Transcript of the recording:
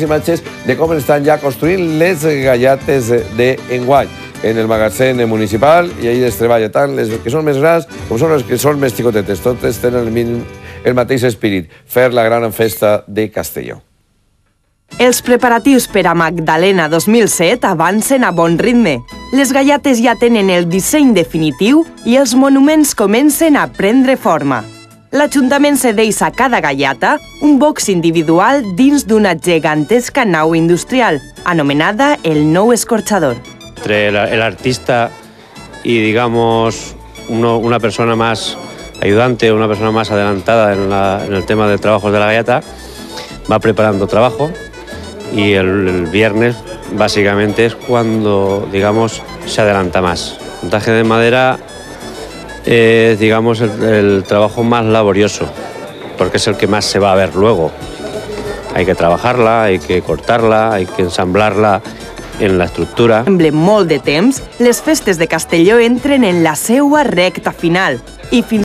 imatges de com estan ja construint les galletes d'enguany en el magatzem municipal, i ahí es treballa tant les que són més grans com són les que són més xicotetes. Totes tenen el mateix espírit, fer la gran festa de Castelló. Els preparatius per a Magdalena 2007 avancen a bon ritme. Les galletes ja tenen el disseny definitiu i els monuments comencen a prendre forma. L'Ajuntament cedeix a cada galleta un box individual dins d'una gegantesca nau industrial, anomenada el Nou Escorchador. Entre el artista y, digamos, una persona más ayudante, una persona más adelantada en el tema de trabajos de la galleta, va preparando trabajo, y el viernes básicamente es cuando, digamos, se adelanta más. El montaje de madera es, digamos, el trabajo más laborioso, porque es el que más se va a ver luego. Hay que trabajarla, hay que cortarla, hay que ensamblarla en la estructura. Sembla molt de temps, les festes de Castelló entren en la seua recta final i fins